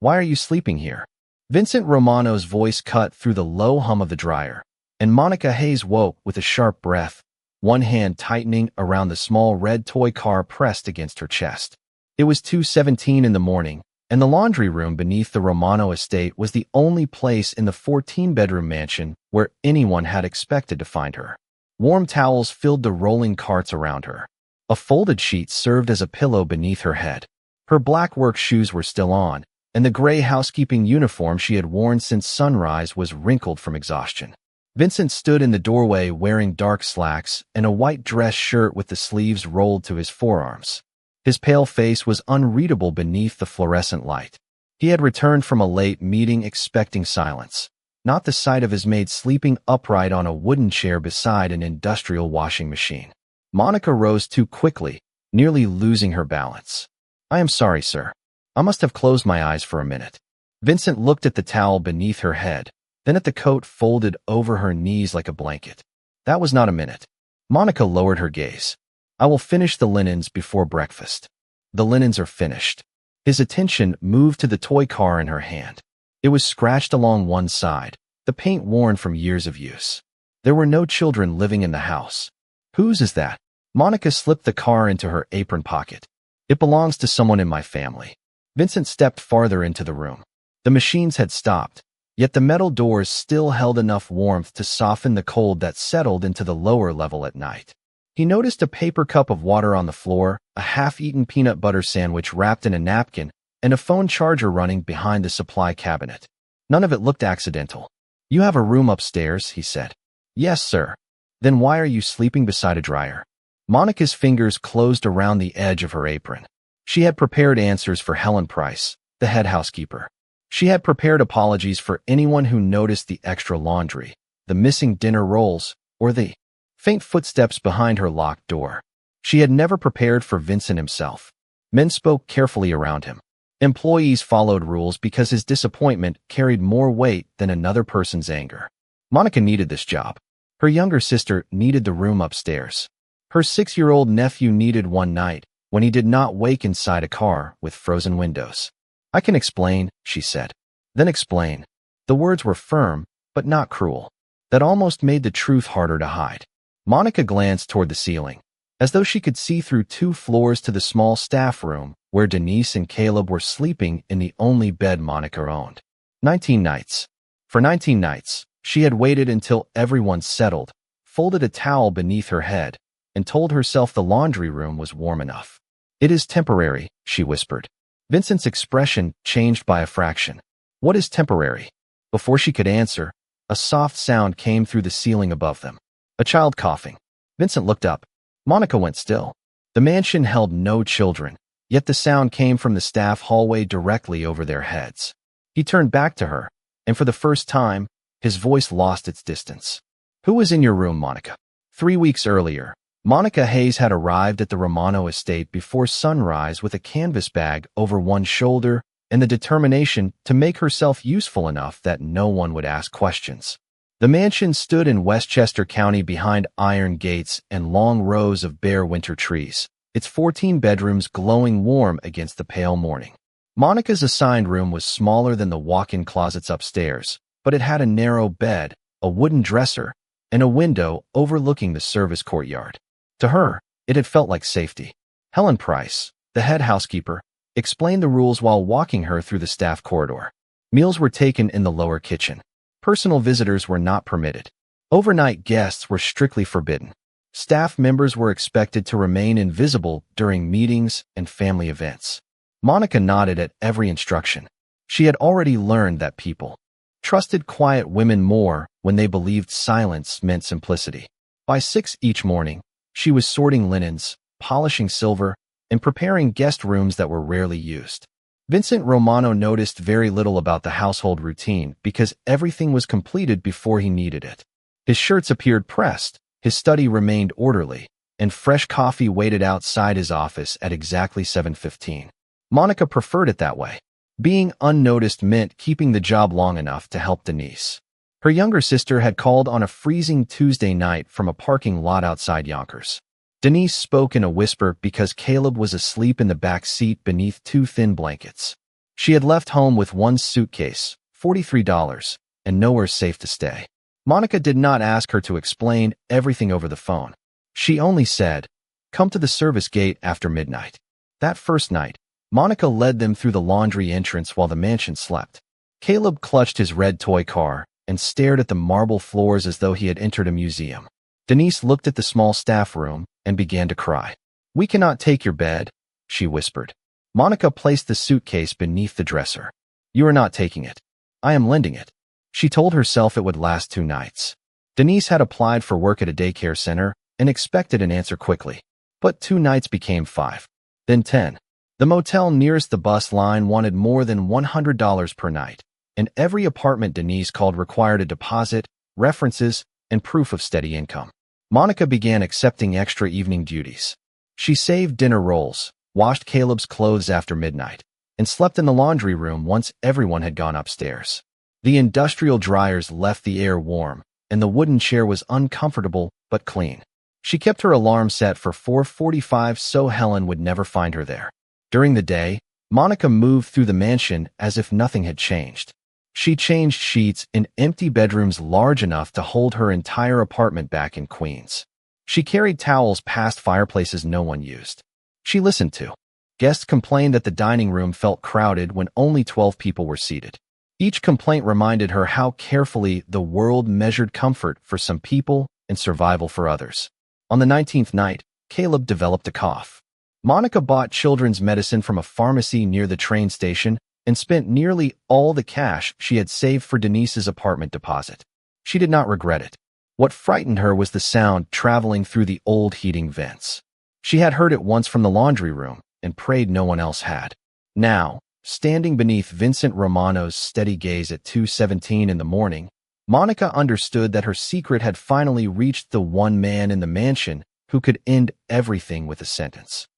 Why are you sleeping here? Vincent Romano's voice cut through the low hum of the dryer, and Monica Hayes woke with a sharp breath, one hand tightening around the small red toy car pressed against her chest. It was 2:17 in the morning, and the laundry room beneath the Romano estate was the only place in the 14-bedroom mansion where anyone had expected to find her. Warm towels filled the rolling carts around her. A folded sheet served as a pillow beneath her head. Her black work shoes were still on, and the gray housekeeping uniform she had worn since sunrise was wrinkled from exhaustion. Vincent stood in the doorway wearing dark slacks and a white dress shirt with the sleeves rolled to his forearms. His pale face was unreadable beneath the fluorescent light. He had returned from a late meeting expecting silence, not the sight of his maid sleeping upright on a wooden chair beside an industrial washing machine. Monica rose too quickly, nearly losing her balance. "I am sorry, sir. I must have closed my eyes for a minute." Vincent looked at the towel beneath her head, then at the coat folded over her knees like a blanket. "That was not a minute." Monica lowered her gaze. "I will finish the linens before breakfast." "The linens are finished." His attention moved to the toy car in her hand. It was scratched along one side, the paint worn from years of use. There were no children living in the house. "Whose is that?" Monica slipped the car into her apron pocket. "It belongs to someone in my family." Vincent stepped farther into the room. The machines had stopped, yet the metal doors still held enough warmth to soften the cold that settled into the lower level at night. He noticed a paper cup of water on the floor, a half-eaten peanut butter sandwich wrapped in a napkin, and a phone charger running behind the supply cabinet. None of it looked accidental. "You have a room upstairs," he said. "Yes, sir." "Then why are you sleeping beside a dryer?" Monica's fingers closed around the edge of her apron. She had prepared answers for Helen Price, the head housekeeper. She had prepared apologies for anyone who noticed the extra laundry, the missing dinner rolls, or the faint footsteps behind her locked door. She had never prepared for Vincent himself. Men spoke carefully around him. Employees followed rules because his disappointment carried more weight than another person's anger. Monica needed this job. Her younger sister needed the room upstairs. Her 6-year-old nephew needed one night when he did not wake inside a car with frozen windows. "I can explain," she said. "Then explain." The words were firm, but not cruel. That almost made the truth harder to hide. Monica glanced toward the ceiling, as though she could see through 2 floors to the small staff room where Denise and Caleb were sleeping in the only bed Monica owned. 19 nights. For 19 nights, she had waited until everyone settled, folded a towel beneath her head, and told herself the laundry room was warm enough. "It is temporary," she whispered. Vincent's expression changed by a fraction. "What is temporary?" Before she could answer, a soft sound came through the ceiling above them. A child coughing. Vincent looked up. Monica went still. The mansion held no children, yet the sound came from the staff hallway directly over their heads. He turned back to her, and for the first time, his voice lost its distance. "Who was in your room, Monica?" 3 weeks earlier, Monica Hayes had arrived at the Romano estate before sunrise with a canvas bag over one shoulder and the determination to make herself useful enough that no one would ask questions. The mansion stood in Westchester County behind iron gates and long rows of bare winter trees, its 14 bedrooms glowing warm against the pale morning. Monica's assigned room was smaller than the walk-in closets upstairs, but it had a narrow bed, a wooden dresser, and a window overlooking the service courtyard. To her, it had felt like safety. Helen Price, the head housekeeper, explained the rules while walking her through the staff corridor. Meals were taken in the lower kitchen. Personal visitors were not permitted. Overnight guests were strictly forbidden. Staff members were expected to remain invisible during meetings and family events. Monica nodded at every instruction. She had already learned that people trusted quiet women more when they believed silence meant simplicity. By 6 each morning, she was sorting linens, polishing silver, and preparing guest rooms that were rarely used. Vincent Romano noticed very little about the household routine because everything was completed before he needed it. His shirts appeared pressed, his study remained orderly, and fresh coffee waited outside his office at exactly 7:15. Monica preferred it that way. Being unnoticed meant keeping the job long enough to help Denise. Her younger sister had called on a freezing Tuesday night from a parking lot outside Yonkers. Denise spoke in a whisper because Caleb was asleep in the back seat beneath 2 thin blankets. She had left home with one suitcase, $43, and nowhere safe to stay. Monica did not ask her to explain everything over the phone. She only said, "Come to the service gate after midnight." That first night, Monica led them through the laundry entrance while the mansion slept. Caleb clutched his red toy car and stared at the marble floors as though he had entered a museum. Denise looked at the small staff room and began to cry. "We cannot take your bed," she whispered. Monica placed the suitcase beneath the dresser. "You are not taking it. I am lending it." She told herself it would last 2 nights. Denise had applied for work at a daycare center and expected an answer quickly. But 2 nights became 5, then 10. The motel nearest the bus line wanted more than $100 per night, and every apartment Denise called required a deposit, references, and proof of steady income. Monica began accepting extra evening duties. She saved dinner rolls, washed Caleb's clothes after midnight, and slept in the laundry room once everyone had gone upstairs. The industrial dryers left the air warm, and the wooden chair was uncomfortable but clean. She kept her alarm set for 4:45 so Helen would never find her there. During the day, Monica moved through the mansion as if nothing had changed. She changed sheets in empty bedrooms large enough to hold her entire apartment back in Queens. She carried towels past fireplaces no one used. She listened to. Guests complained that the dining room felt crowded when only 12 people were seated. Each complaint reminded her how carefully the world measured comfort for some people and survival for others. On the 19th night, Caleb developed a cough. Monica bought children's medicine from a pharmacy near the train station and spent nearly all the cash she had saved for Denise's apartment deposit. She did not regret it. What frightened her was the sound traveling through the old heating vents. She had heard it once from the laundry room and prayed no one else had. Now, standing beneath Vincent Romano's steady gaze at 2:17 in the morning, Monica understood that her secret had finally reached the one man in the mansion who could end everything with a sentence.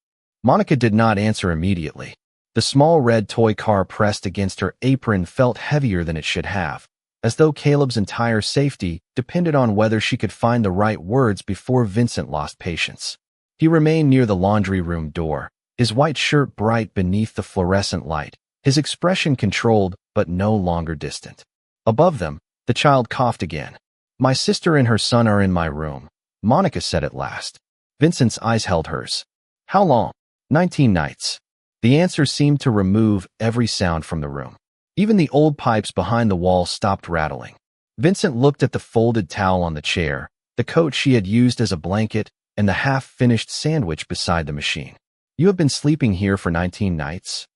Monica did not answer immediately. The small red toy car pressed against her apron felt heavier than it should have, as though Caleb's entire safety depended on whether she could find the right words before Vincent lost patience. He remained near the laundry room door, his white shirt bright beneath the fluorescent light, his expression controlled but no longer distant. Above them, the child coughed again. "My sister and her son are in my room," Monica said at last. Vincent's eyes held hers. "How long?" 19 nights. The answer seemed to remove every sound from the room. Even the old pipes behind the wall stopped rattling. Vincent looked at the folded towel on the chair, the coat she had used as a blanket, and the half-finished sandwich beside the machine. "You have been sleeping here for 19 nights?"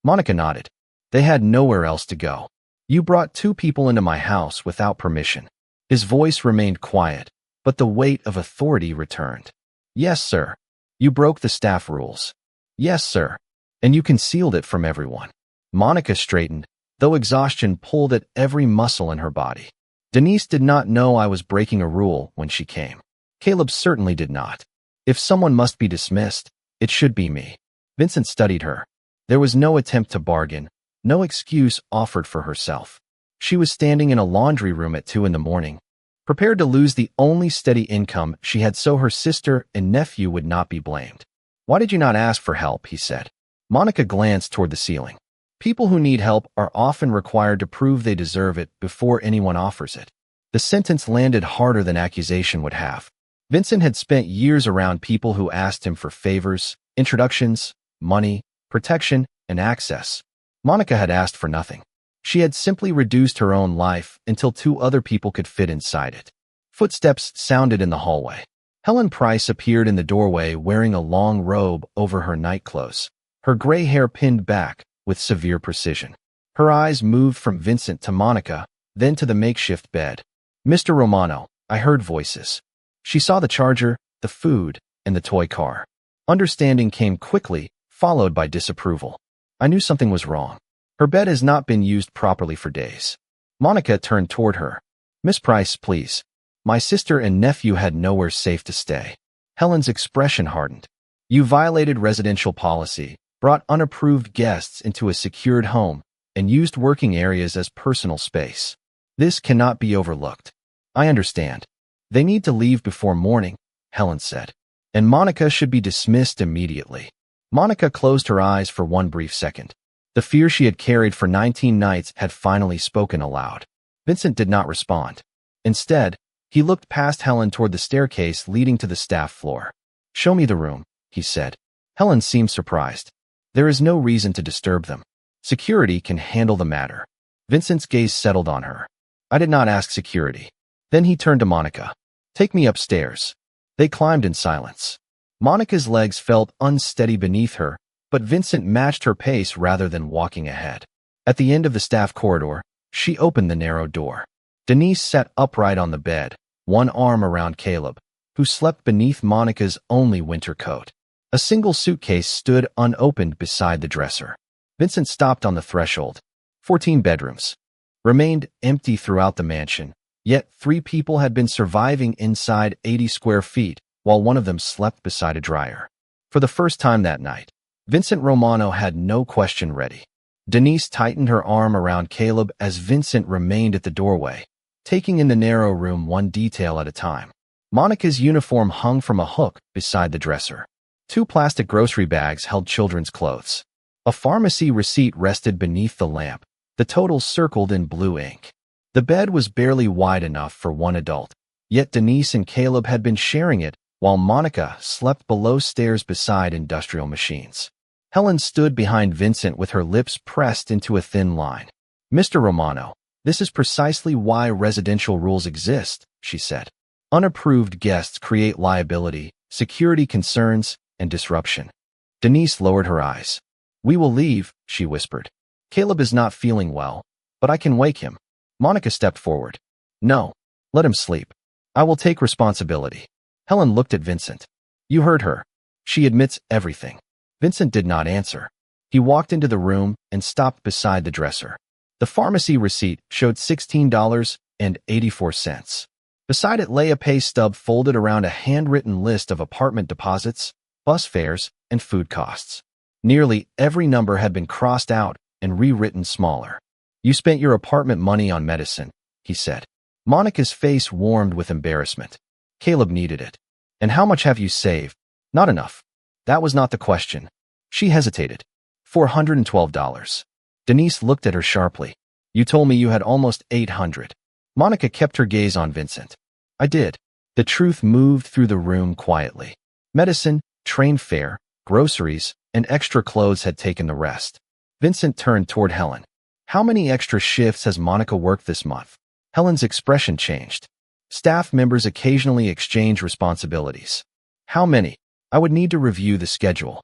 Monica nodded. "They had nowhere else to go. You brought 2 people into my house without permission." His voice remained quiet, but the weight of authority returned. "Yes, sir. You broke the staff rules." "Yes, sir. And you concealed it from everyone." Monica straightened, though exhaustion pulled at every muscle in her body. "Denise did not know I was breaking a rule when she came. Caleb certainly did not. If someone must be dismissed, it should be me." Vincent studied her. There was no attempt to bargain, no excuse offered for herself. She was standing in a laundry room at 2 in the morning, prepared to lose the only steady income she had so her sister and nephew would not be blamed. "Why did you not ask for help?" he said. Monica glanced toward the ceiling. People who need help are often required to prove they deserve it before anyone offers it. The sentence landed harder than accusation would have. Vincent had spent years around people who asked him for favors, introductions, money, protection, and access. Monica had asked for nothing. She had simply reduced her own life until 2 other people could fit inside it. Footsteps sounded in the hallway. Helen Price appeared in the doorway wearing a long robe over her nightclothes, her gray hair pinned back with severe precision. Her eyes moved from Vincent to Monica, then to the makeshift bed. "Mr. Romano," I heard voices. She saw the charger, the food, and the toy car. Understanding came quickly, followed by disapproval. I knew something was wrong. Her bed has not been used properly for days. Monica turned toward her. "Miss Price, please. My sister and nephew had nowhere safe to stay." Helen's expression hardened. "You violated residential policy, brought unapproved guests into a secured home, and used working areas as personal space. This cannot be overlooked." "I understand. They need to leave before morning," Helen said. "And Monica should be dismissed immediately." Monica closed her eyes for one brief second. The fear she had carried for 19 nights had finally spoken aloud. Vincent did not respond. Instead, he looked past Helen toward the staircase leading to the staff floor. "Show me the room," he said. Helen seemed surprised. "There is no reason to disturb them. Security can handle the matter." Vincent's gaze settled on her. "I did not ask security." Then he turned to Monica. "Take me upstairs." They climbed in silence. Monica's legs felt unsteady beneath her, but Vincent matched her pace rather than walking ahead. At the end of the staff corridor, she opened the narrow door. Denise sat upright on the bed, one arm around Caleb, who slept beneath Monica's only winter coat. A single suitcase stood unopened beside the dresser. Vincent stopped on the threshold. 14 bedrooms remained empty throughout the mansion, yet 3 people had been surviving inside 80 square feet, while one of them slept beside a dryer. For the first time that night, Vincent Romano had no question ready. Denise tightened her arm around Caleb as Vincent remained at the doorway, taking in the narrow room one detail at a time. Monica's uniform hung from a hook beside the dresser. 2 plastic grocery bags held children's clothes. A pharmacy receipt rested beneath the lamp, the total circled in blue ink. The bed was barely wide enough for one adult, yet Denise and Caleb had been sharing it, while Monica slept below stairs beside industrial machines. Helen stood behind Vincent with her lips pressed into a thin line. "Mr. Romano, this is precisely why residential rules exist," she said. "Unapproved guests create liability, security concerns, and disruption." Denise lowered her eyes. "We will leave," she whispered. "Caleb is not feeling well, but I can wake him." Monica stepped forward. "No, let him sleep. I will take responsibility." Helen looked at Vincent. "You heard her. She admits everything." Vincent did not answer. He walked into the room and stopped beside the dresser. The pharmacy receipt showed $16.84. Beside it lay a pay stub folded around a handwritten list of apartment deposits, bus fares, and food costs. Nearly every number had been crossed out and rewritten smaller. "You spent your apartment money on medicine," he said. Monica's face warmed with embarrassment. "Caleb needed it." "And how much have you saved?" "Not enough." "That was not the question." She hesitated. $412. Denise looked at her sharply. "You told me you had almost 800. Monica kept her gaze on Vincent. "I did." The truth moved through the room quietly. Medicine, train fare, groceries, and extra clothes had taken the rest. Vincent turned toward Helen. "How many extra shifts has Monica worked this month?" Helen's expression changed. "Staff members occasionally exchange responsibilities." "How many?" "I would need to review the schedule."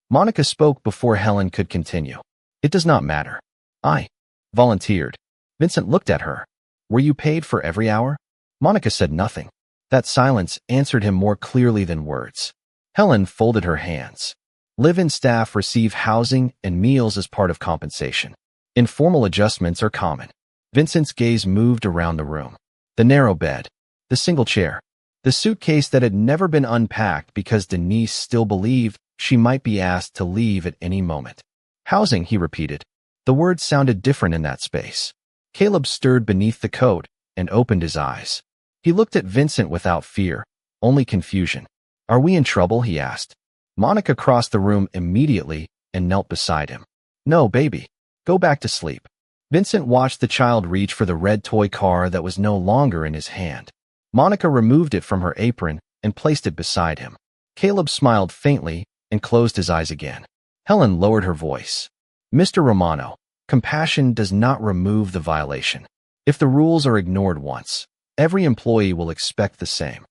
Monica spoke before Helen could continue. "It does not matter. I volunteered." Vincent looked at her. "Were you paid for every hour?" Monica said nothing. That silence answered him more clearly than words. Helen folded her hands. "Live-in staff receive housing and meals as part of compensation. Informal adjustments are common." Vincent's gaze moved around the room. The narrow bed, the single chair, the suitcase that had never been unpacked because Denise still believed she might be asked to leave at any moment. "Housing," he repeated. The words sounded different in that space. Caleb stirred beneath the coat and opened his eyes. He looked at Vincent without fear, only confusion. "Are we in trouble?" he asked. Monica crossed the room immediately and knelt beside him. "No, baby. Go back to sleep." Vincent watched the child reach for the red toy car that was no longer in his hand. Monica removed it from her apron and placed it beside him. Caleb smiled faintly and closed his eyes again. Helen lowered her voice. "Mr. Romano, compassion does not remove the violation. If the rules are ignored once, every employee will expect the same."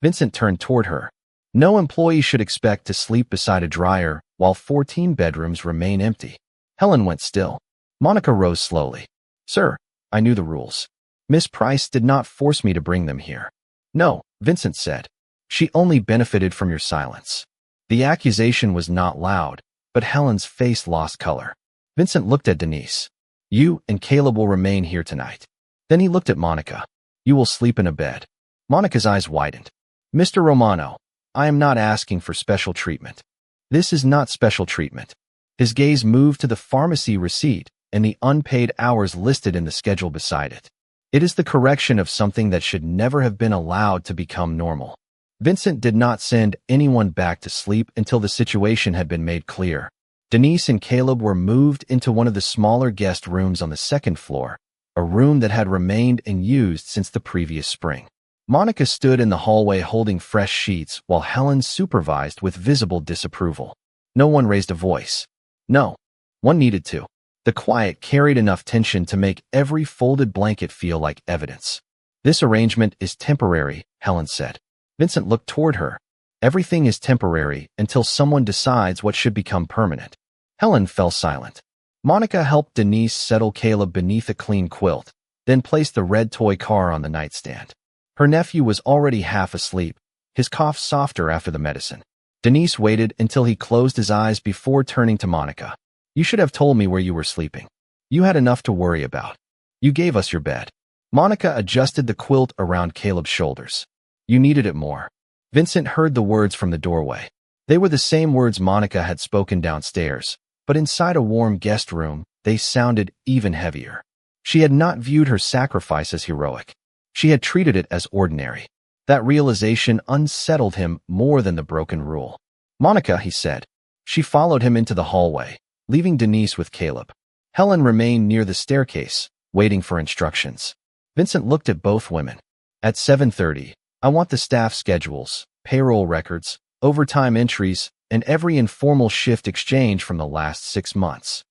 Vincent turned toward her. "No employee should expect to sleep beside a dryer while 14 bedrooms remain empty." Helen went still. Monica rose slowly. "Sir, I knew the rules. Miss Price did not force me to bring them here." "No," Vincent said. "She only benefited from your silence." The accusation was not loud, but Helen's face lost color. Vincent looked at Denise. "You and Caleb will remain here tonight." Then he looked at Monica. "You will sleep in a bed." Monica's eyes widened. "Mr. Romano, I am not asking for special treatment." "This is not special treatment." His gaze moved to the pharmacy receipt and the unpaid hours listed in the schedule beside it. "It is the correction of something that should never have been allowed to become normal." Vincent did not send anyone back to sleep until the situation had been made clear. Denise and Caleb were moved into one of the smaller guest rooms on the second floor, a room that had remained unused since the previous spring. Monica stood in the hallway holding fresh sheets while Helen supervised with visible disapproval. No one raised a voice. No, one needed to. The quiet carried enough tension to make every folded blanket feel like evidence. This arrangement is temporary, Helen said. Vincent looked toward her. Everything is temporary until someone decides what should become permanent. Helen fell silent. Monica helped Denise settle Caleb beneath a clean quilt, then placed the red toy car on the nightstand. Her nephew was already half asleep, his cough softer after the medicine. Denise waited until he closed his eyes before turning to Monica. You should have told me where you were sleeping. You had enough to worry about. You gave us your bed. Monica adjusted the quilt around Caleb's shoulders. You needed it more. Vincent heard the words from the doorway. They were the same words Monica had spoken downstairs, but inside a warm guest room, they sounded even heavier. She had not viewed her sacrifice as heroic. She had treated it as ordinary. That realization unsettled him more than the broken rule. Monica, he said. She followed him into the hallway, leaving Denise with Caleb. Helen remained near the staircase, waiting for instructions. Vincent looked at both women. At 7:30, I want the staff schedules, payroll records, overtime entries, and every informal shift exchange from the last 6 months.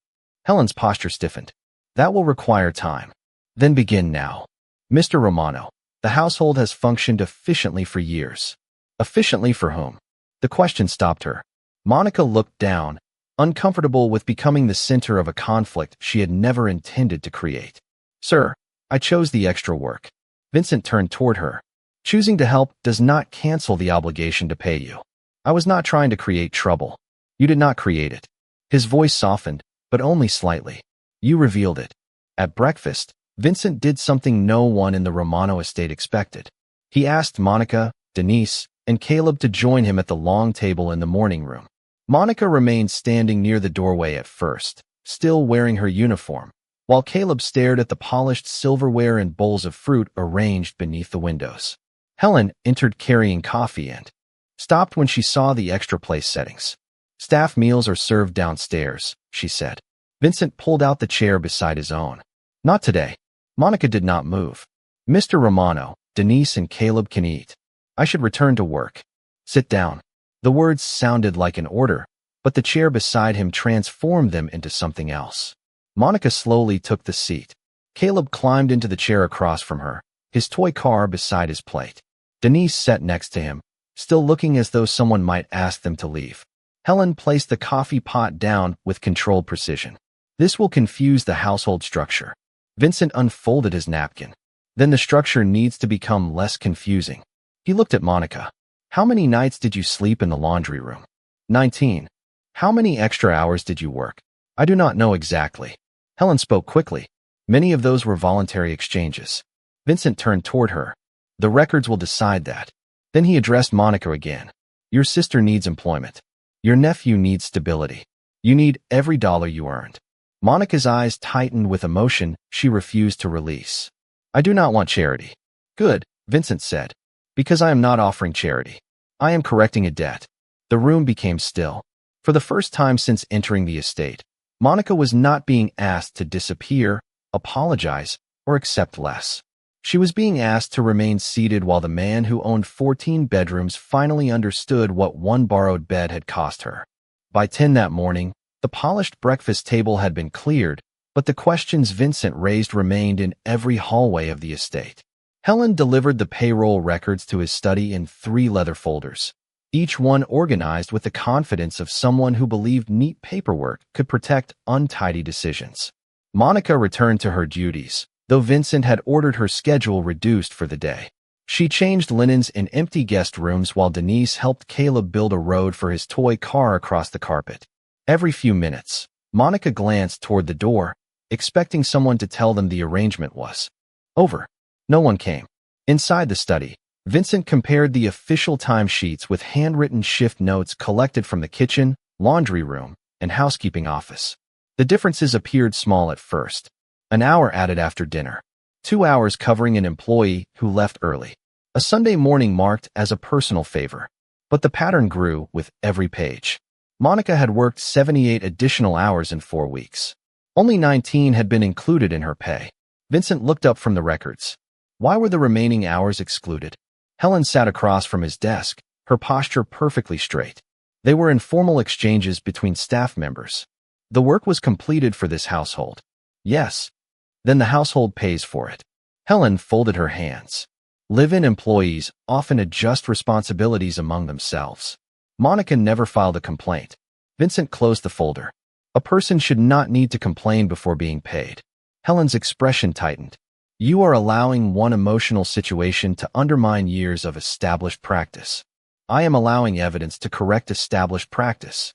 Helen's posture stiffened. That will require time. Then begin now. Mr. Romano, the household has functioned efficiently for years. Efficiently for whom? The question stopped her. Monica looked down, uncomfortable with becoming the center of a conflict she had never intended to create. Sir, I chose the extra work. Vincent turned toward her. Choosing to help does not cancel the obligation to pay you. I was not trying to create trouble. You did not create it. His voice softened, but only slightly. You revealed it. At breakfast, Vincent did something no one in the Romano estate expected. He asked Monica, Denise, and Caleb to join him at the long table in the morning room. Monica remained standing near the doorway at first, still wearing her uniform, while Caleb stared at the polished silverware and bowls of fruit arranged beneath the windows. Helen entered carrying coffee and stopped when she saw the extra place settings. Staff meals are served downstairs, she said. Vincent pulled out the chair beside his own. Not today. Monica did not move. Mr. Romano, Denise and Caleb can eat. I should return to work. Sit down. The words sounded like an order, but the chair beside him transformed them into something else. Monica slowly took the seat. Caleb climbed into the chair across from her, his toy car beside his plate. Denise sat next to him, still looking as though someone might ask them to leave. Helen placed the coffee pot down with controlled precision. This will confuse the household structure. Vincent unfolded his napkin. Then the structure needs to become less confusing. He looked at Monica. How many nights did you sleep in the laundry room? 19. How many extra hours did you work? I do not know exactly. Helen spoke quickly. Many of those were voluntary exchanges. Vincent turned toward her. The records will decide that. Then he addressed Monica again. Your sister needs employment. Your nephew needs stability. You need every dollar you earned. Monica's eyes tightened with emotion she refused to release. I do not want charity. Good, Vincent said. Because I am not offering charity. I am correcting a debt. The room became still. For the first time since entering the estate, Monica was not being asked to disappear, apologize, or accept less. She was being asked to remain seated while the man who owned 14 bedrooms finally understood what one borrowed bed had cost her. By 10 that morning, the polished breakfast table had been cleared, but the questions Vincent raised remained in every hallway of the estate. Helen delivered the payroll records to his study in 3 leather folders, each one organized with the confidence of someone who believed neat paperwork could protect untidy decisions. Monica returned to her duties, though Vincent had ordered her schedule reduced for the day. She changed linens in empty guest rooms while Denise helped Caleb build a road for his toy car across the carpet. Every few minutes, Monica glanced toward the door, expecting someone to tell them the arrangement was over. No one came. Inside the study, Vincent compared the official timesheets with handwritten shift notes collected from the kitchen, laundry room, and housekeeping office. The differences appeared small at first. An hour added after dinner. 2 hours covering an employee who left early. A Sunday morning marked as a personal favor. But the pattern grew with every page. Monica had worked 78 additional hours in 4 weeks. Only 19 had been included in her pay. Vincent looked up from the records. Why were the remaining hours excluded? Helen sat across from his desk, her posture perfectly straight. They were informal exchanges between staff members. The work was completed for this household. Yes. Then the household pays for it. Helen folded her hands. Live-in employees often adjust responsibilities among themselves. Monica never filed a complaint. Vincent closed the folder. A person should not need to complain before being paid. Helen's expression tightened. You are allowing one emotional situation to undermine years of established practice. I am allowing evidence to correct established practice.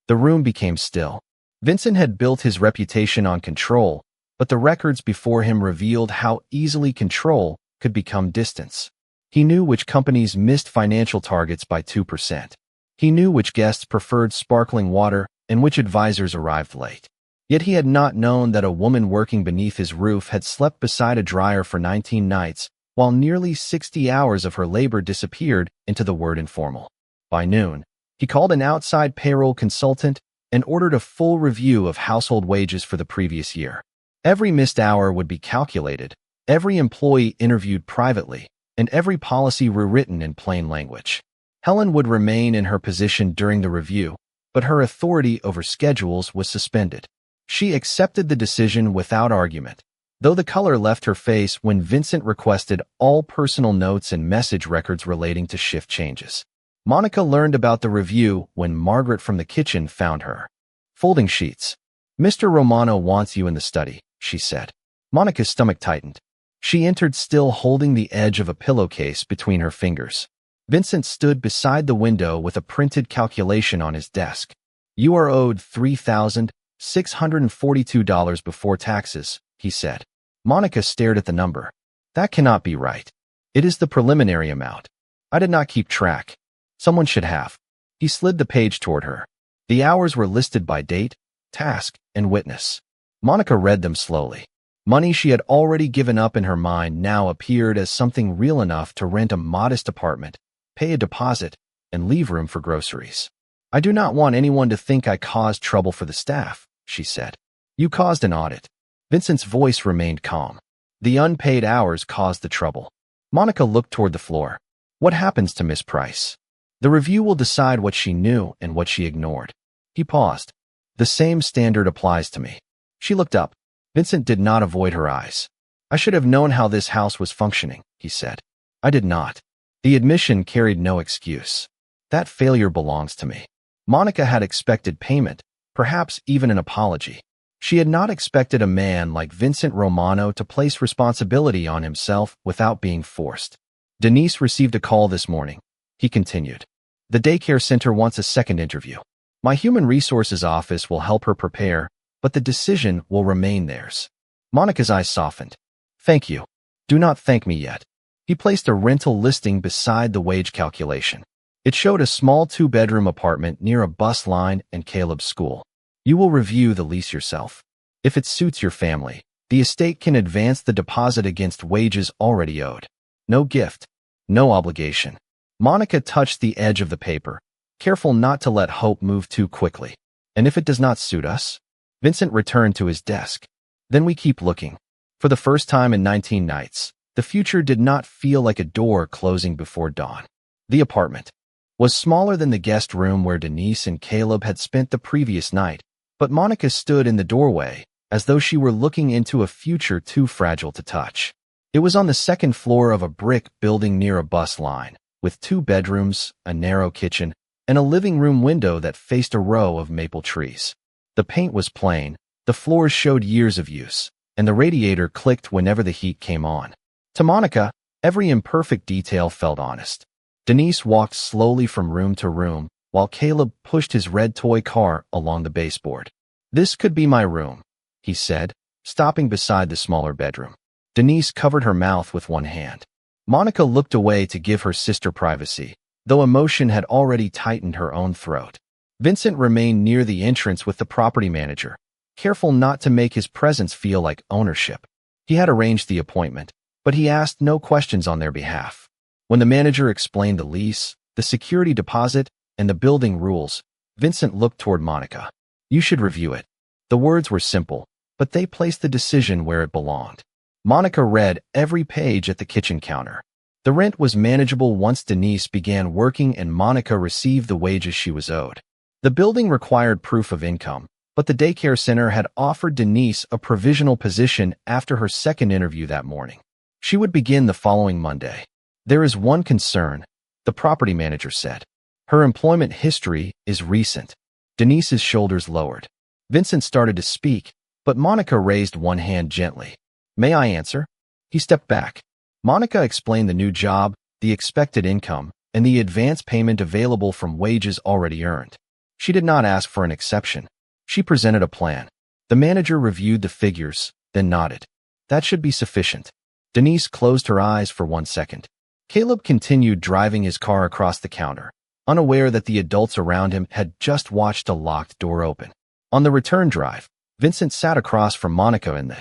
The room became still. Vincent had built his reputation on control, but the records before him revealed how easily control could become distance. He knew which companies missed financial targets by 2%. He knew which guests preferred sparkling water and which advisors arrived late. Yet he had not known that a woman working beneath his roof had slept beside a dryer for 19 nights, while nearly 60 hours of her labor disappeared into the word informal. By noon, he called an outside payroll consultant and ordered a full review of household wages for the previous year. Every missed hour would be calculated, every employee interviewed privately, and every policy rewritten in plain language. Helen would remain in her position during the review, but her authority over schedules was suspended. She accepted the decision without argument, though the color left her face when Vincent requested all personal notes and message records relating to shift changes. Monica learned about the review when Margaret from the kitchen found her. Folding sheets. Mr. Romano wants you in the study, she said. Monica's stomach tightened. She entered still holding the edge of a pillowcase between her fingers. Vincent stood beside the window with a printed calculation on his desk. You are owed $3,642 before taxes, he said. Monica stared at the number. That cannot be right. It is the preliminary amount. I did not keep track. Someone should have. He slid the page toward her. The hours were listed by date, task, and witness. Monica read them slowly. Money she had already given up in her mind now appeared as something real enough to rent a modest apartment, pay a deposit, and leave room for groceries. I do not want anyone to think I caused trouble for the staff, she said. You caused an audit. Vincent's voice remained calm. The unpaid hours caused the trouble. Monica looked toward the floor. What happens to Miss Price? The review will decide what she knew and what she ignored. He paused. The same standard applies to me. She looked up. Vincent did not avoid her eyes. I should have known how this house was functioning, he said. I did not. The admission carried no excuse. That failure belongs to me. Monica had expected payment, perhaps even an apology. She had not expected a man like Vincent Romano to place responsibility on himself without being forced. Denise received a call this morning. He continued. The daycare center wants a second interview. My human resources office will help her prepare, but the decision will remain theirs. Monica's eyes softened. Thank you. Do not thank me yet. He placed a rental listing beside the wage calculation. It showed a small 2-bedroom apartment near a bus line and Caleb's school. You will review the lease yourself. If it suits your family, the estate can advance the deposit against wages already owed. No gift. No obligation. Monica touched the edge of the paper, careful not to let hope move too quickly. And if it does not suit us? Vincent returned to his desk. Then we keep looking. For the first time in 19 nights, the future did not feel like a door closing before dawn. The apartment was smaller than the guest room where Denise and Caleb had spent the previous night, but Monica stood in the doorway as though she were looking into a future too fragile to touch. It was on the second floor of a brick building near a bus line, with 2 bedrooms, a narrow kitchen, and a living room window that faced a row of maple trees. The paint was plain, the floors showed years of use, and the radiator clicked whenever the heat came on. To Monica, every imperfect detail felt honest. Denise walked slowly from room to room, while Caleb pushed his red toy car along the baseboard. This could be my room, he said, stopping beside the smaller bedroom. Denise covered her mouth with one hand. Monica looked away to give her sister privacy, though emotion had already tightened her own throat. Vincent remained near the entrance with the property manager, careful not to make his presence feel like ownership. He had arranged the appointment, but he asked no questions on their behalf. When the manager explained the lease, the security deposit, and the building rules, Vincent looked toward Monica. You should review it. The words were simple, but they placed the decision where it belonged. Monica read every page at the kitchen counter. The rent was manageable once Denise began working and Monica received the wages she was owed. The building required proof of income, but the daycare center had offered Denise a provisional position after her second interview that morning. She would begin the following Monday. There is one concern, the property manager said. Her employment history is recent. Denise's shoulders lowered. Vincent started to speak, but Monica raised one hand gently. May I answer? He stepped back. Monica explained the new job, the expected income, and the advance payment available from wages already earned. She did not ask for an exception. She presented a plan. The manager reviewed the figures, then nodded. That should be sufficient. Denise closed her eyes for 1 second. Caleb continued driving his car across the counter, unaware that the adults around him had just watched a locked door open. On the return drive, Vincent sat across from Monica in the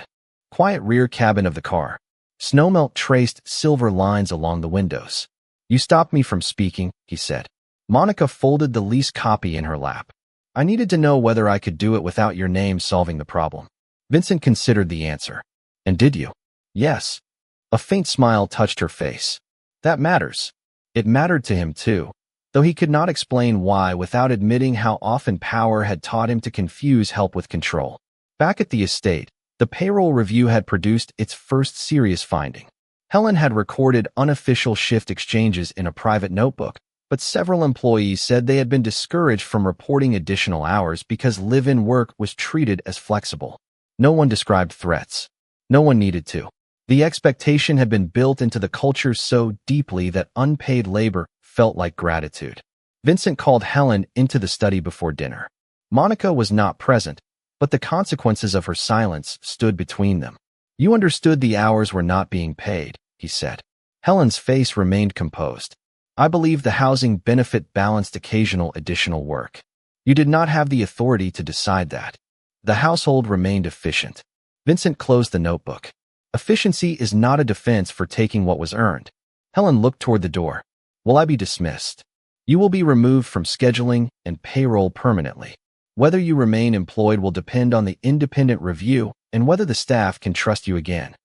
quiet rear cabin of the car. Snowmelt traced silver lines along the windows. You stopped me from speaking, he said. Monica folded the lease copy in her lap. I needed to know whether I could do it without your name solving the problem. Vincent considered the answer. And did you? Yes. A faint smile touched her face. That matters. It mattered to him too, though he could not explain why without admitting how often power had taught him to confuse help with control. Back at the estate, the payroll review had produced its first serious finding. Helen had recorded unofficial shift exchanges in a private notebook, but several employees said they had been discouraged from reporting additional hours because live-in work was treated as flexible. No one described threats. No one needed to. The expectation had been built into the culture so deeply that unpaid labor felt like gratitude. Vincent called Helen into the study before dinner. Monica was not present, but the consequences of her silence stood between them. You understood the hours were not being paid, he said. Helen's face remained composed. I believe the housing benefit balanced occasional additional work. You did not have the authority to decide that. The household remained efficient. Vincent closed the notebook. Efficiency is not a defense for taking what was earned. Helen looked toward the door. Will I be dismissed? You will be removed from scheduling and payroll permanently. Whether you remain employed will depend on the independent review and whether the staff can trust you again.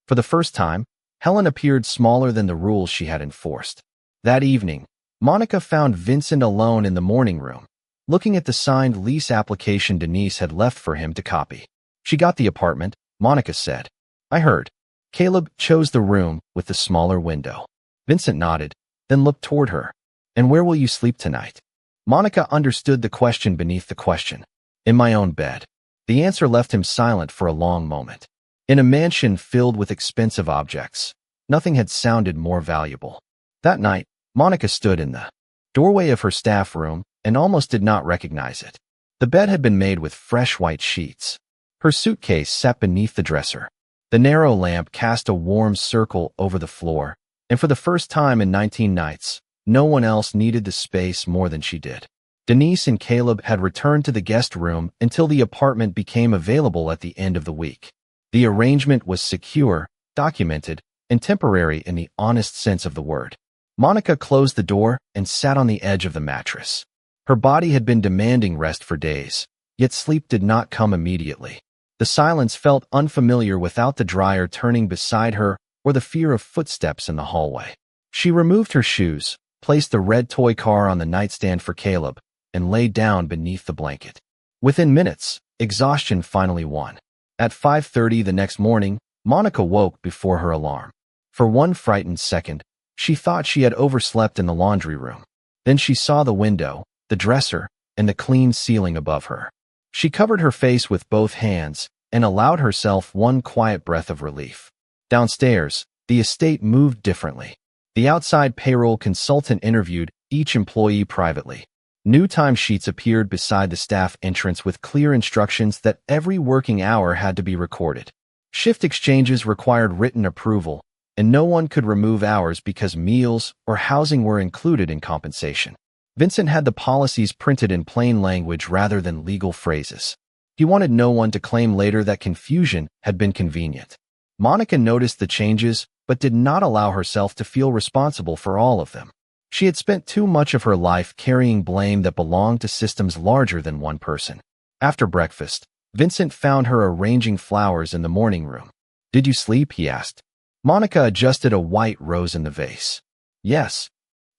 For the first time, Helen appeared smaller than the rules she had enforced. That evening, Monica found Vincent alone in the morning room, looking at the signed lease application Denise had left for him to copy. She got the apartment, Monica said. I heard. Caleb chose the room with the smaller window. Vincent nodded, then looked toward her. And where will you sleep tonight? Monica understood the question beneath the question. In my own bed. The answer left him silent for a long moment. In a mansion filled with expensive objects, nothing had sounded more valuable. That night, Monica stood in the doorway of her staff room and almost did not recognize it. The bed had been made with fresh white sheets. Her suitcase sat beneath the dresser. The narrow lamp cast a warm circle over the floor, and for the first time in 19 nights, no one else needed the space more than she did. Denise and Caleb had returned to the guest room until the apartment became available at the end of the week. The arrangement was secure, documented, and temporary in the honest sense of the word. Monica closed the door and sat on the edge of the mattress. Her body had been demanding rest for days, yet sleep did not come immediately. The silence felt unfamiliar without the dryer turning beside her or the fear of footsteps in the hallway. She removed her shoes, placed the red toy car on the nightstand for Caleb, and lay down beneath the blanket. Within minutes, exhaustion finally won. At 5:30 the next morning, Monica woke before her alarm. For one frightened second, she thought she had overslept in the laundry room. Then she saw the window, the dresser, and the clean ceiling above her. She covered her face with both hands and allowed herself one quiet breath of relief. Downstairs, the estate moved differently. The outside payroll consultant interviewed each employee privately. New timesheets appeared beside the staff entrance with clear instructions that every working hour had to be recorded. Shift exchanges required written approval, and no one could remove hours because meals or housing were included in compensation. Vincent had the policies printed in plain language rather than legal phrases. He wanted no one to claim later that confusion had been convenient. Monica noticed the changes, but did not allow herself to feel responsible for all of them. She had spent too much of her life carrying blame that belonged to systems larger than one person. After breakfast, Vincent found her arranging flowers in the morning room. "Did you sleep?" he asked. Monica adjusted a white rose in the vase. "Yes."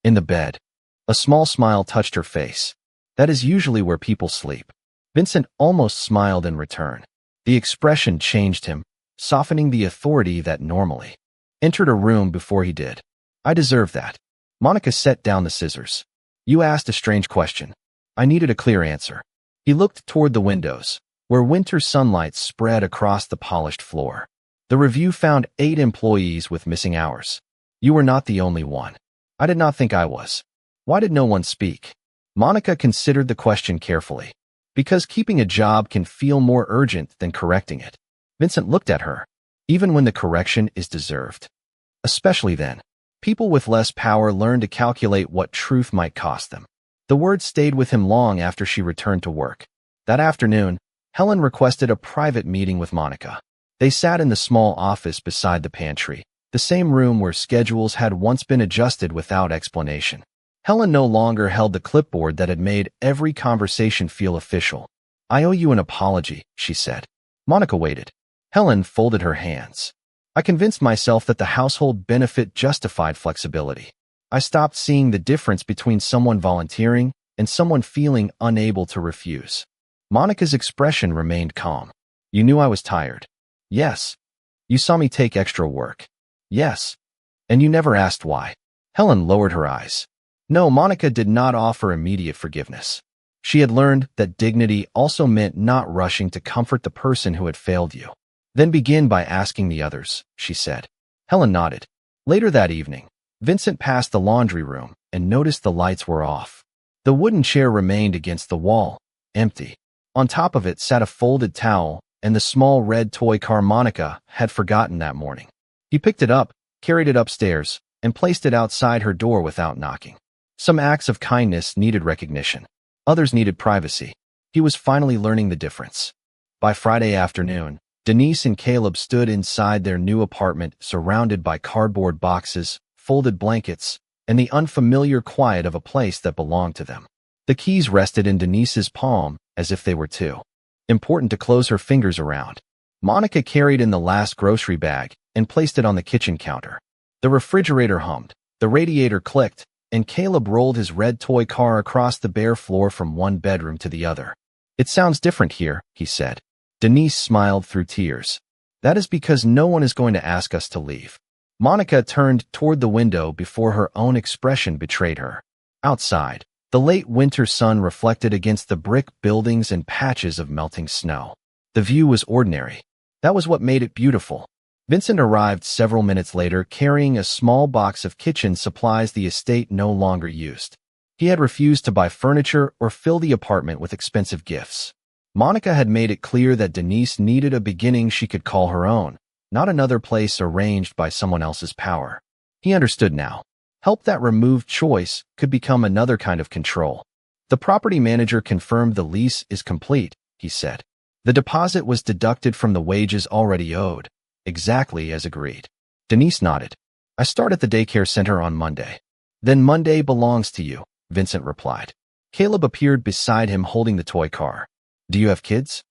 "In the bed." A small smile touched her face. "That is usually where people sleep." Vincent almost smiled in return. The expression changed him, softening the authority that normally entered a room before he did. "I deserve that." Monica set down the scissors. "You asked a strange question. I needed a clear answer." He looked toward the windows, where winter sunlight spread across the polished floor. "The review found 8 employees with missing hours. You were not the only one." "I did not think I was." "Why did no one speak?" Monica considered the question carefully. "Because keeping a job can feel more urgent than correcting it." Vincent looked at her. "Even when the correction is deserved." "Especially then. People with less power learn to calculate what truth might cost them." The word stayed with him long after she returned to work. That afternoon, Helen requested a private meeting with Monica. They sat in the small office beside the pantry, the same room where schedules had once been adjusted without explanation. Helen no longer held the clipboard that had made every conversation feel official. "I owe you an apology," she said. Monica waited. Helen folded her hands. "I convinced myself that the household benefit justified flexibility. I stopped seeing the difference between someone volunteering and someone feeling unable to refuse." Monica's expression remained calm. "You knew I was tired." "Yes." "You saw me take extra work." "Yes." "And you never asked why." Helen lowered her eyes. No, Monica did not offer immediate forgiveness. She had learned that dignity also meant not rushing to comfort the person who had failed you. "Then begin by asking the others," she said. Helen nodded. Later that evening, Vincent passed the laundry room and noticed the lights were off. The wooden chair remained against the wall, empty. On top of it sat a folded towel and the small red toy car Monica had forgotten that morning. He picked it up, carried it upstairs, and placed it outside her door without knocking. Some acts of kindness needed recognition. Others needed privacy. He was finally learning the difference. By Friday afternoon, Denise and Caleb stood inside their new apartment surrounded by cardboard boxes, folded blankets, and the unfamiliar quiet of a place that belonged to them. The keys rested in Denise's palm as if they were too important to close her fingers around. Monica carried in the last grocery bag and placed it on the kitchen counter. The refrigerator hummed, the radiator clicked, and Caleb rolled his red toy car across the bare floor from one bedroom to the other. "It sounds different here," he said. Denise smiled through tears. "That is because no one is going to ask us to leave." Monica turned toward the window before her own expression betrayed her. Outside, the late winter sun reflected against the brick buildings and patches of melting snow. The view was ordinary. That was what made it beautiful. Vincent arrived several minutes later carrying a small box of kitchen supplies the estate no longer used. He had refused to buy furniture or fill the apartment with expensive gifts. Monica had made it clear that Denise needed a beginning she could call her own, not another place arranged by someone else's power. He understood now. Help that removed choice could become another kind of control. "The property manager confirmed the lease is complete," he said. "The deposit was deducted from the wages already owed, exactly as agreed." Denise nodded. "I start at the daycare center on Monday." "Then Monday belongs to you," Vincent replied. Caleb appeared beside him holding the toy car. "Do you have kids?"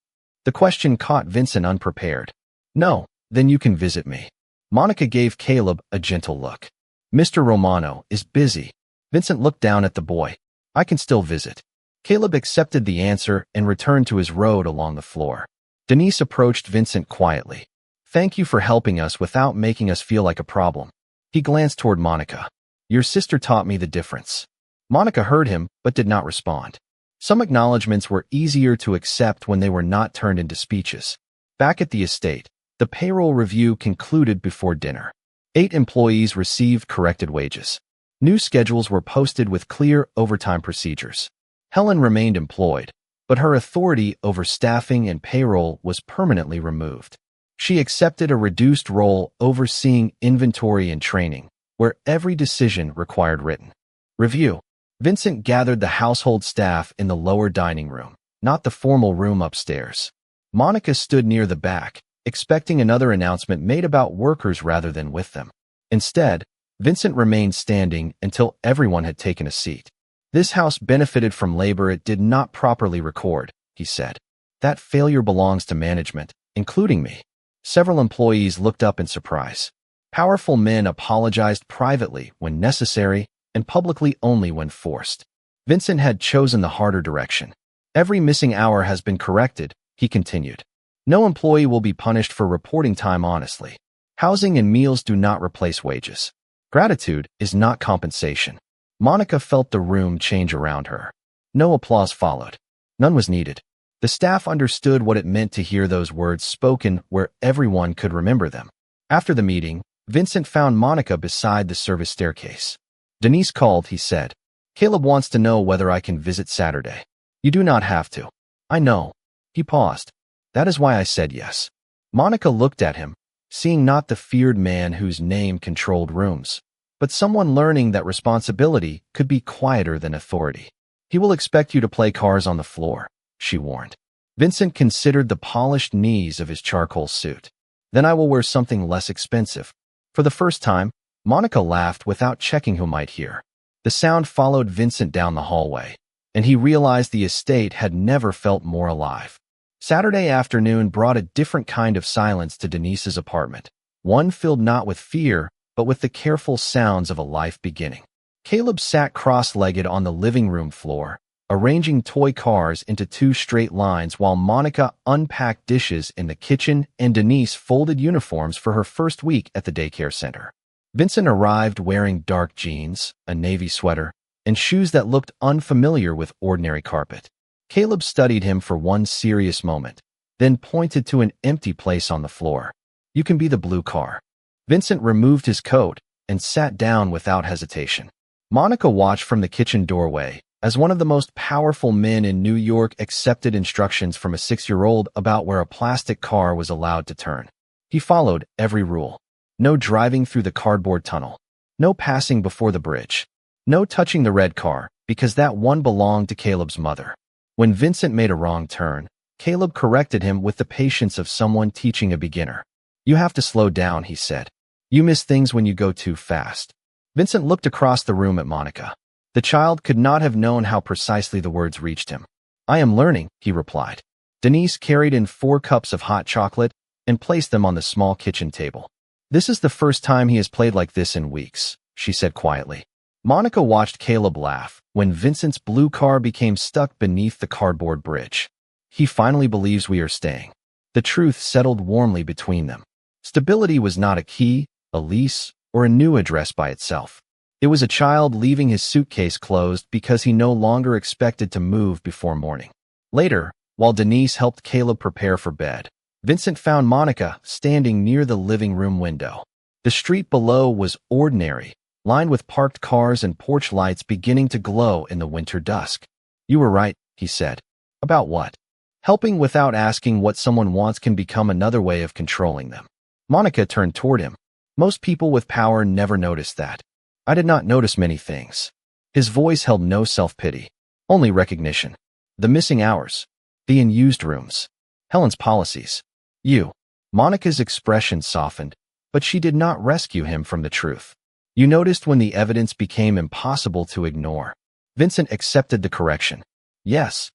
The question caught Vincent unprepared. "No." "Then you can visit me." Monica gave Caleb a gentle look. "Mr. Romano is busy." Vincent looked down at the boy. "I can still visit." Caleb accepted the answer and returned to his road along the floor. Denise approached Vincent quietly. "Thank you for helping us without making us feel like a problem." He glanced toward Monica. "Your sister taught me the difference." Monica heard him, but did not respond. Some acknowledgments were easier to accept when they were not turned into speeches. Back at the estate, the payroll review concluded before dinner. 8 employees received corrected wages. New schedules were posted with clear overtime procedures. Helen remained employed, but her authority over staffing and payroll was permanently removed. She accepted a reduced role overseeing inventory and training, where every decision required written review. Vincent gathered the household staff in the lower dining room, not the formal room upstairs. Monica stood near the back, expecting another announcement made about workers rather than with them. Instead, Vincent remained standing until everyone had taken a seat. This house benefited from labor it did not properly record, he said. That failure belongs to management, including me. Several employees looked up in surprise. Powerful men apologized privately when necessary and publicly only when forced. Vincent had chosen the harder direction. Every missing hour has been corrected, he continued. No employee will be punished for reporting time honestly. Housing and meals do not replace wages. Gratitude is not compensation. Monica felt the room change around her. No applause followed. None was needed. The staff understood what it meant to hear those words spoken where everyone could remember them. After the meeting, Vincent found Monica beside the service staircase. Denise called, he said. Caleb wants to know whether I can visit Saturday. You do not have to. I know. He paused. That is why I said yes. Monica looked at him, seeing not the feared man whose name controlled rooms, but someone learning that responsibility could be quieter than authority. He will expect you to play cards on the floor, she warned. Vincent considered the polished knees of his charcoal suit. Then I will wear something less expensive. For the first time, Monica laughed without checking who might hear. The sound followed Vincent down the hallway, and he realized the estate had never felt more alive. Saturday afternoon brought a different kind of silence to Denise's apartment, one filled not with fear, but with the careful sounds of a life beginning. Caleb sat cross-legged on the living room floor, arranging toy cars into 2 straight lines while Monica unpacked dishes in the kitchen and Denise folded uniforms for her first week at the daycare center. Vincent arrived wearing dark jeans, a navy sweater, and shoes that looked unfamiliar with ordinary carpet. Caleb studied him for one serious moment, then pointed to an empty place on the floor. You can be the blue car. Vincent removed his coat and sat down without hesitation. Monica watched from the kitchen doorway as one of the most powerful men in New York accepted instructions from a 6-year-old about where a plastic car was allowed to turn. He followed every rule. No driving through the cardboard tunnel. No passing before the bridge. No touching the red car, because that one belonged to Caleb's mother. When Vincent made a wrong turn, Caleb corrected him with the patience of someone teaching a beginner. You have to slow down, he said. You miss things when you go too fast. Vincent looked across the room at Monica. The child could not have known how precisely the words reached him. I am learning, he replied. Denise carried in 4 cups of hot chocolate and placed them on the small kitchen table. This is the first time he has played like this in weeks, she said quietly. Monica watched Caleb laugh when Vincent's blue car became stuck beneath the cardboard bridge. He finally believes we are staying. The truth settled warmly between them. Stability was not a key, a lease, or a new address by itself. It was a child leaving his suitcase closed because he no longer expected to move before morning. Later, while Denise helped Caleb prepare for bed, Vincent found Monica standing near the living room window. The street below was ordinary, lined with parked cars and porch lights beginning to glow in the winter dusk. You were right, he said. About what? Helping without asking what someone wants can become another way of controlling them. Monica turned toward him. Most people with power never notice that. I did not notice many things. His voice held no self-pity, only recognition. The missing hours. The unused rooms. Helen's policies. You. Monica's expression softened, but she did not rescue him from the truth. You noticed when the evidence became impossible to ignore. Vincent accepted the correction. Yes.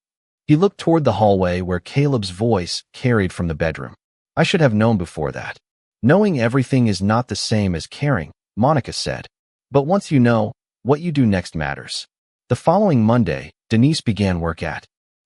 He looked toward the hallway where Caleb's voice carried from the bedroom. I should have known before that. Knowing everything is not the same as caring, Monica said. But once you know, what you do next matters. The following Monday, Denise began work at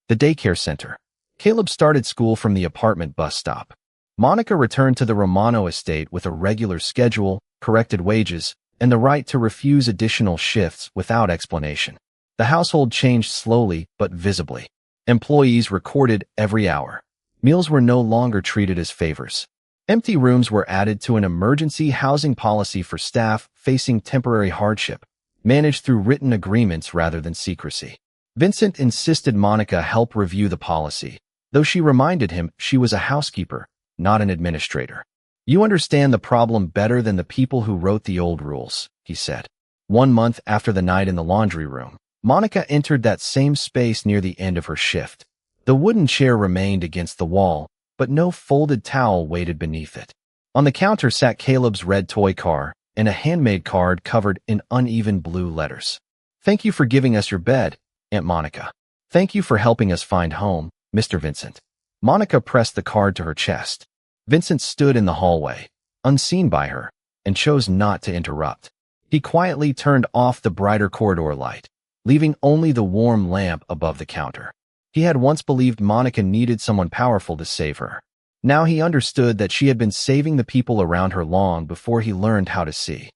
the daycare center. Caleb started school from the apartment bus stop. Monica returned to the Romano estate with a regular schedule, corrected wages, and the right to refuse additional shifts without explanation. The household changed slowly but visibly. Employees recorded every hour. Meals were no longer treated as favors. Empty rooms were added to an emergency housing policy for staff facing temporary hardship, managed through written agreements rather than secrecy. Vincent insisted Monica help review the policy, though she reminded him she was a housekeeper, not an administrator. You understand the problem better than the people who wrote the old rules, he said. 1 month after the night in the laundry room, Monica entered that same space near the end of her shift. The wooden chair remained against the wall, but no folded towel waited beneath it. On the counter sat Caleb's red toy car, and a handmade card covered in uneven blue letters. "Thank you for giving us your bed, Aunt Monica. Thank you for helping us find home, Mr. Vincent." Monica pressed the card to her chest. Vincent stood in the hallway, unseen by her, and chose not to interrupt. He quietly turned off the brighter corridor light, leaving only the warm lamp above the counter. He had once believed Monica needed someone powerful to save her. Now he understood that she had been saving the people around her long before he learned how to see.